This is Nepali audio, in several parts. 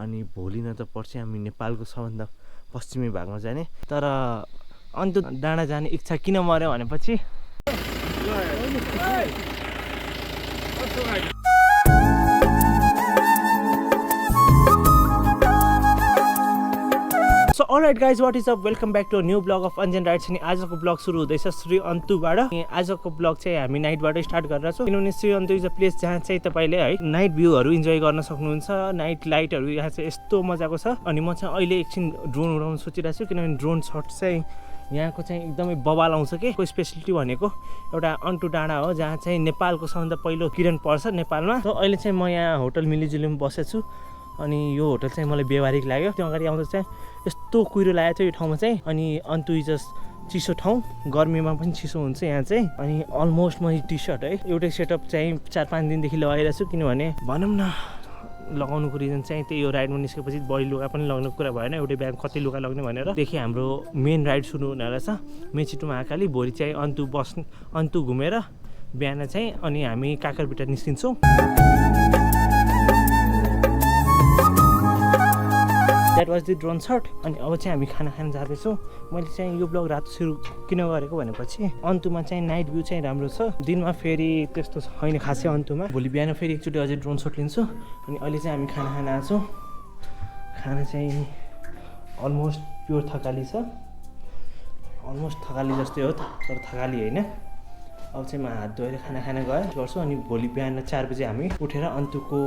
अनि भोलि न त पर्सि हामी नेपालको सबभन्दा पश्चिमी भागमा जाने। तर अन्तु डाँडा जाने इच्छा किन मर्यो भनेपछि So alright guys, what is up? Welcome back to a new vlog of Anjan Rides। अनि आजको ब्लग सुरु हुँदैछ श्री अन्तुबाट। आजको ब्लग चाहिँ हामी नाइटबाट स्टार्ट गरेर छौँ, किनभने श्री अन्तु इज अ प्लेस जहाँ चाहिँ तपाईँले है नाइट भ्यूहरू इन्जोय गर्न सक्नुहुन्छ। नाइट लाइटहरू यहाँ चाहिँ यस्तो मजाको छ। अनि म चाहिँ अहिले एकछिन ड्रोन उडाउन सोचिरहेको छु, किनभने ड्रोन शट चाहिँ यहाँको चाहिँ एकदमै बवाल आउँछ कि। को स्पेसलिटी भनेको एउटा अन्तु डाँडा हो, जहाँ चाहिँ नेपालको सबभन्दा पहिलो किरण पर्छ नेपालमा। त अहिले चाहिँ म यहाँ होटल मिलिजुलीमा बसेको छु। अनि यो होटल चाहिँ मलाई व्यवहारिक लाग्यो। त्यो अगाडि आउँदा चाहिँ यस्तो कुहिरो लागेको थियो यो ठाउँमा चाहिँ। अनि अन्तु इज चिसो ठाउँ, गर्मीमा पनि चिसो हुन्छ यहाँ चाहिँ। अनि अलमोस्ट म टी सर्ट है एउटै सेटअप चाहिँ 4-5 दिनदेखि लगाइरहेको छु, किनभने भनौँ न लगाउनुको रिजन चाहिँ त्यही हो, राइडमा निस्केपछि बढी लुगा पनि लगाउनुको कुरा भएन, एउटै ब्याग कति लुगा लग्ने भनेर। देखि हाम्रो मेन राइड सुरु हुने रहेछ मेची टु महाकाली। भोलि चाहिँ अन्तु घुमेर बिहान चाहिँ अनि हामी काकरभिट्टा निस्किन्छौँ। That was the drone shot. अनि अब चाहिँ हामी खाना खान जाँदैछौँ। मैले चाहिँ यो ब्लग रातो सुरु किन गरेको भनेपछि अन्तुमा चाहिँ नाइट भ्यू चाहिँ राम्रो छ, दिनमा फेरि त्यस्तो छैन खासै अन्तुमा। भोलि बिहान फेरि एकचोटि अझै ड्रोन सर्ट लिन्छु। अनि अहिले चाहिँ हामी खाना खान आएको छौँ। खाना चाहिँ अलमोस्ट प्योर थकाली छ, अलमोस्ट थकाली जस्तै हो तर थकाली होइन। अब चाहिँ म हात धोएर खाना खान गर्छु। अनि भोलि बिहान 4 बजे हामी उठेर अन्तुको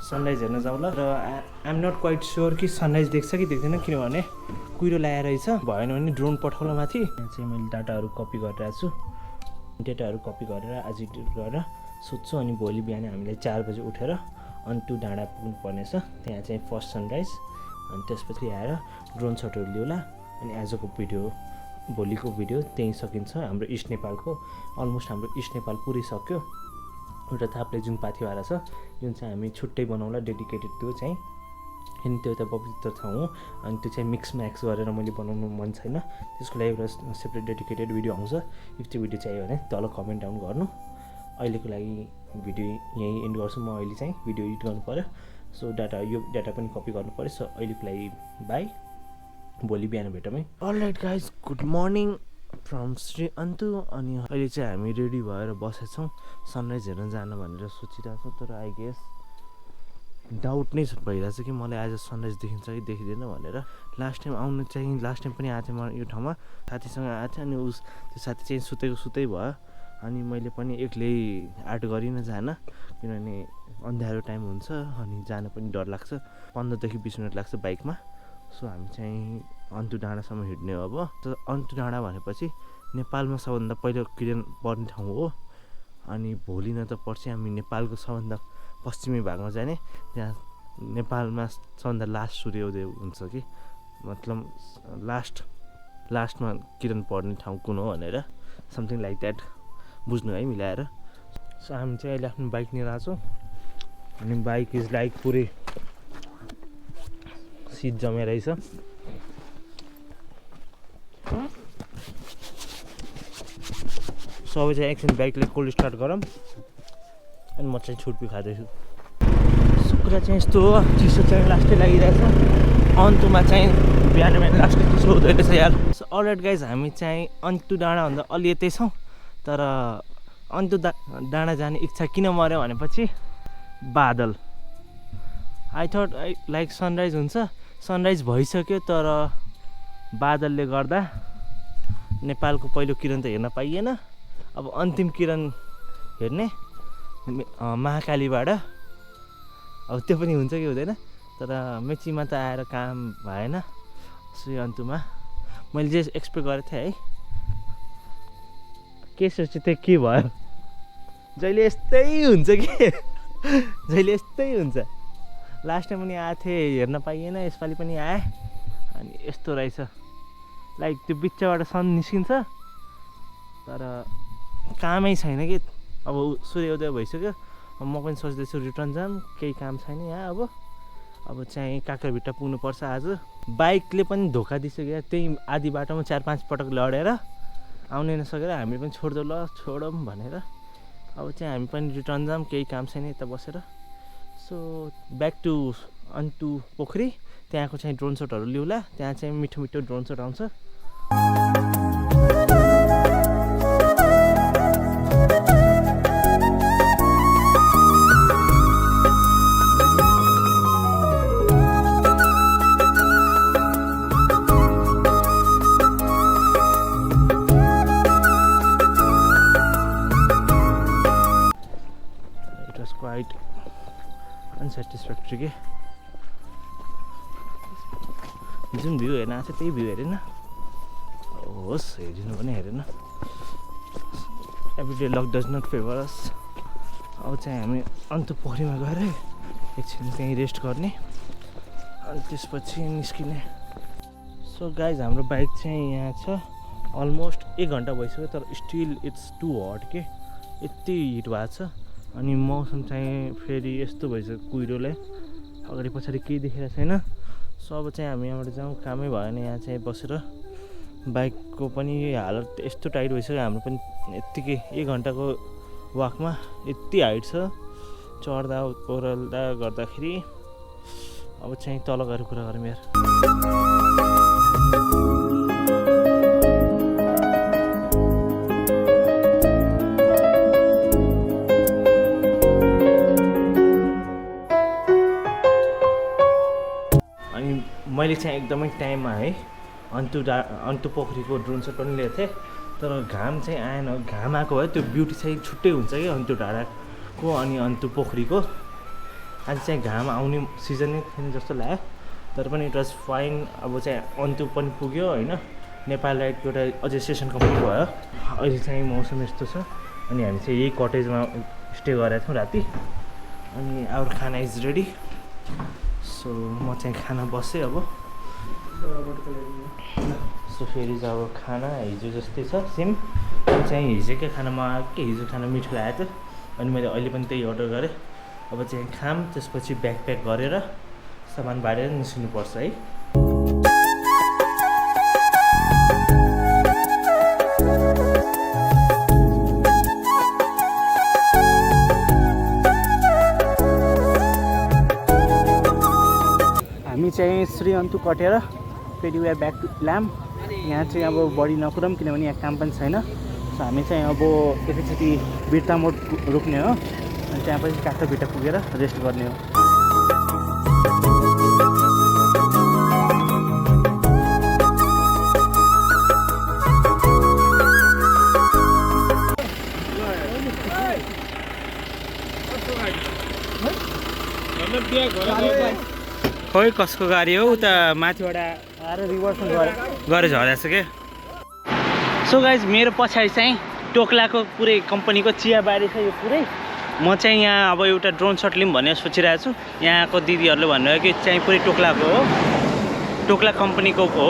सनराइज हेर्न जाउँला। र आइएम नट क्वाइट स्योर कि सनराइज देख्छ कि देख्दैन, किनभने कुहिरो लागेर रहेछ। भएन भने ड्रोन पठाउला माथि। यहाँ चाहिँ मैले डाटाहरू कपी गरिरहेको छु, डेटाहरू कपी गरेर आज गरेर सोध्छु। अनि भोलि बिहान हामीले 4 बजे उठेर अन्तु डाँडा पुग्नु पर्नेछ। त्यहाँ चाहिँ फर्स्ट सनराइज, अनि त्यसपछि आएर ड्रोन सटहरू लिउँला। अनि आजको भिडियो भोलिको भिडियो त्यहीँ सकिन्छ। हाम्रो इस्ट नेपालको अलमोस्ट हाम्रो इस्ट नेपाल पुरै सक्यो। एउटा थाप्ले जुन पाथिवारा छ, जुन चाहिँ हामी छुट्टै बनाउँला डेडिकेटेड, त्यो चाहिँ अनि त्यो एउटा पवित्र ठाउँ हो। अनि त्यो चाहिँ मिक्स म्याक्स गरेर मैले बनाउनु मन छैन, त्यसको लागि एउटा सेपरेट डेडिकेटेड भिडियो आउँछ। इफ त्यो भिडियो चाहियो भने तल कमेन्ट डाउन गर्नु। अहिलेको लागि भिडियो यहीँ एन्ड गर्छु। म अहिले चाहिँ भिडियो एडिट गर्नु पऱ्यो, सो यो डाटा पनि कपी गर्नु पऱ्यो। सो अहिलेको लागि बाई, भोलि बिहान भेटौँ है। Alright guys, good morning from Shri Antu. अनि अहिले चाहिँ हामी रेडी भएर बसेका छौँ सनराइज हेर्न जान भनेर सोचिरहेको छ। तर आई गेस डाउट नै भइरहेछ कि मलाई आज सनराइज देखिन्छ कि देखिँदैन भनेर। लास्ट टाइम आउनु चाहिँ लास्ट टाइम पनि आएको थिएँ म यो ठाउँमा, साथीसँग आएको थिएँ। अनि त्यो साथी चाहिँ सुतै भयो। अनि मैले पनि एक्लै आर्ट गरिनँ जान, किनभने अँध्यारो टाइम हुन्छ अनि जान पनि डर लाग्छ। 15 देखि 20 मिनट लाग्छ बाइकमा। सो हामी चाहिँ अन्तु डाँडासम्म हिँड्ने हो। अब त अन्तु डाँडा भनेपछि नेपालमा सबभन्दा पहिलो किरण पर्ने ठाउँ हो। अनि भोलि न त पर्सि हामी नेपालको सबभन्दा पश्चिमी भागमा जाने, त्यहाँ नेपालमा सबभन्दा लास्ट सूर्योदय हुन्छ कि, मतलब लास्टमा किरण पर्ने ठाउँ कुन हो भनेर, समथिङ लाइक द्याट, बुझ्नु है मिलाएर। सो हामी चाहिँ अहिले आफ्नो बाइक लिएर आएको छौँ। अनि बाइक इज लाइक पुरै सिट जमेर रहेछ। सबै चाहिँ एकछिन बाइकले कोल्ड स्टार्ट गरौँ। अनि म चाहिँ छुर्पी खाँदैछु। कुरा चाहिँ यस्तो हो, चिसो चाहिँ लास्टै लागिरहेछ। अन्तुमा चाहिँ बिहान लास्टै चिसो हुँदो रहेछ यार। सो अलराइट गाइज, हामी चाहिँ अन्तु डाँडाभन्दा अलि यतै छौँ। तर अन्तु डाँडा जाने इच्छा किन मर्यो भनेपछि बादल। आई थट लाइक सनराइज हुन्छ, सनराइज भइसक्यो, तर बादलले गर्दा नेपालको पहिलो किरण त हेर्न पाइएन। अब अन्तिम किरण हेर्ने महाकालीबाट, अब त्यो पनि हुन्छ कि हुँदैन। तर मेचीमा त आएर काम भएन। श्री अन्तुमा मैले जे एक्सपेक्ट गरेको थिएँ है, के सोचेँ त्यो के भयो। जहिले यस्तै हुन्छ कि जहिले यस्तै हुन्छ। लास्ट टाइम पनि आएको थिएँ, हेर्न पाइएन। यसपालि पनि आएँ, अनि यस्तो रहेछ। लाइक त्यो बिचबाट सन निस्किन्छ तर कामै छैन कि। अब सूर्योदय भइसक्यो, म पनि सोच्दैछु रिटर्न जाम, केही काम छैन यहाँ। अब चाहिँ काकरभिट्टा पुग्नुपर्छ आज। बाइकले पनि धोका दिइसक्यो, त्यही आधी बाटोमा 4-5 पटक लडेर आउनै नसकेर हामी पनि छोडौँ भनेर। अब चाहिँ हामी पनि रिटर्न जाम, केही काम छैन यता बसेर। सो ब्याक टु अन्तु पोखरी त्यहाँको चाहिँ ड्रोन सटहरू लिउँला त्यहाँ चाहिँ मिठो मिठो ड्रोन सट आउँछ It was quite unsatisfactory के जुन भ्यू हेर्न आएको छ त्यही भ्यू हेरेन होस् हेरिनु पनि हेरेन everyday luck does not favour us अब चाहिँ हामी अन्तु पोखरीमा गएर एकछिन त्यहीँ रेस्ट गर्ने अनि त्यसपछि निस्किने सो गाइज हाम्रो बाइक चाहिँ यहाँ छ अलमोस्ट 1 घन्टा भइसक्यो तर स्टिल इट्स टु हट के यति हिट भएको छ अनि मौसम चाहिँ फेरि यस्तो भइसक्यो कुहिरोले अगाडि पछाडि केही देखेको छैन सो अब चाहिँ हामी यहाँबाट जाउँ कामै भएन यहाँ चाहिँ बसेर बाइकको पनि हालत यस्तो टाइट भइसक्यो हाम्रो पनि यत्तिकै 1 घन्टाको वाकमा यति हाइट छ चढ्दा ओह्राल्दा गर्दाखेरि अब चाहिँ तल गएर कुरा गरौँ यार मैले चाहिँ एकदमै टाइममा है अन्तु पोखरीको ड्रोन सट पनि लिएको थिएँ तर घाम चाहिँ आएन घाम आएको भए त्यो ब्युटी चाहिँ छुट्टै हुन्छ कि अन्तु डाँडाको अनि अन्तु पोखरीको आज चाहिँ घाम आउने सिजन नै थिएन जस्तो लाग्यो तर पनि इट वाज फाइन अब चाहिँ अन्तु पनि पुग्यो होइन नेपाल राइडको एउटा अझै सेसन कम्प्लिट भयो अहिले चाहिँ मौसम यस्तो छ अनि हामी चाहिँ यही कटेजमा स्टे गरेका थियौँ राति अनि आवर खाना इज रेडी सो म चाहिँ खाना बसेँ अब सो फेरि चाहिँ अब खाना हिजो जस्तै छ सेम चाहिँ हिजोकै खाना मगाएको कि हिजो खाना मिठो लागेको थियो अनि मैले अहिले पनि त्यही अर्डर गरेँ अब चाहिँ खाम त्यसपछि ब्याग प्याक गरेर सामान बारेर निस्किनुपर्छ है हामी चाहिँ श्री अन्तु कटेर फेरि वे ब्याक टु इलाम यहाँ चाहिँ अब बढी नकुरौँ किनभने यहाँ काम पनि छैन सो हामी चाहिँ अब एकैचोटि बिर्ता मोड रोक्ने हो अनि त्यहाँपछि काठ्टोभिट्टा पुगेर रेस्ट गर्ने हो खोइ कसको गाडी हो उता माथिबाट आएर रिभर्समा गएर झरेछ के सो गाइज मेरो पछाडि चाहिँ टोक्लाको पुरै कम्पनीको चियाबारी छ यो पुरै म चाहिँ यहाँ अब एउटा ड्रोन सट लिउँ भनेर सोचिरहेको छु यहाँको दिदीहरूले भन्नुभयो कि चाहिँ पुरै टोक्लाको हो टोक्ला कम्पनीको हो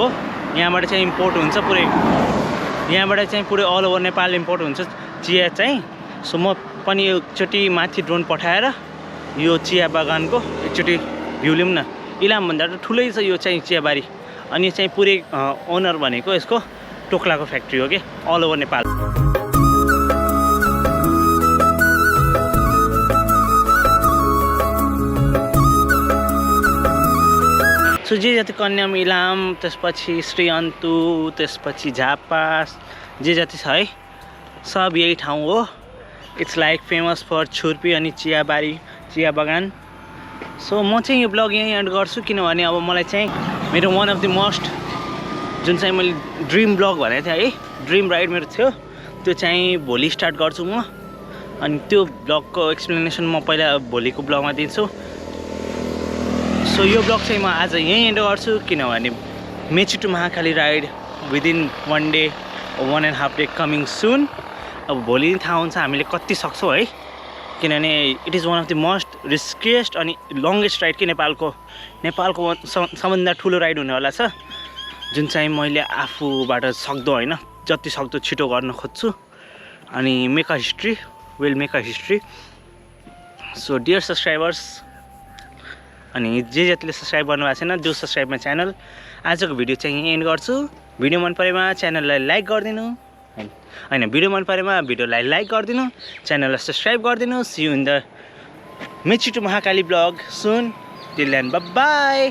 यहाँबाट चाहिँ इम्पोर्ट हुन्छ पुरै यहाँबाट चाहिँ पुरै अल ओभर नेपाल इम्पोर्ट हुन्छ चिया चाहिँ सो म पनि एकचोटि माथि ड्रोन पठाएर यो चिया बगानको एकचोटि भ्यू लिउँ न इलामभन्दा त ठुलै छ यो चाहिँ चियाबारी अनि चाहिँ पुरै ओनर भनेको यसको टोक्लाको फ्याक्ट्री हो कि अल ओभर नेपाल सो जे जति कन्याम इलाम त्यसपछि श्री अन्तु त्यसपछि झापा जे जति छ है सब यही ठाउँ हो इट्स लाइक फेमस फर छुर्पी अनि चियाबारी चिया बगान सो म चाहिँ यो ब्लग यहीँ एन्ड गर्छु किनभने अब मलाई चाहिँ मेरो वान अफ द मोस्ट जुन चाहिँ मैले ड्रिम ब्लग भनेको थिएँ है ड्रिम राइड मेरो थियो त्यो चाहिँ भोलि स्टार्ट गर्छु म अनि त्यो ब्लगको एक्सप्लेनेसन म पहिला भोलिको ब्लगमा दिन्छु सो यो ब्लग चाहिँ म आज यहीँ एन्ड गर्छु किनभने Mechi to Mahakali ride within 1 day 1.5 day coming soon अब भोलि थाहा हुन्छ हामीले कति सक्छौँ है किनभने it is one of the most riskiest अनि लङ्गेस्ट राइड कि नेपालको सबभन्दा ठुलो राइड हुनेवाला छ जुन चाहिँ मैले आफूबाट सक्दो होइन जति सक्दो छिटो गर्न खोज्छु अनि make a history will make a history so dear subscribers अनि जे जतिले सब्सक्राइब गर्नुभएको छैन जो सब्सक्राइबमा च्यानल आजको भिडियो चाहिँ यहीँ एन्ड गर्छु भिडियो मन परेमा च्यानललाई लाइक गरिदिनु होइन भिडियो मन परेमा भिडियोलाई लाइक गरिदिनु च्यानललाई सब्सक्राइब गरिदिनु see you in the Mechi to Mahakali blog soon till then bye by.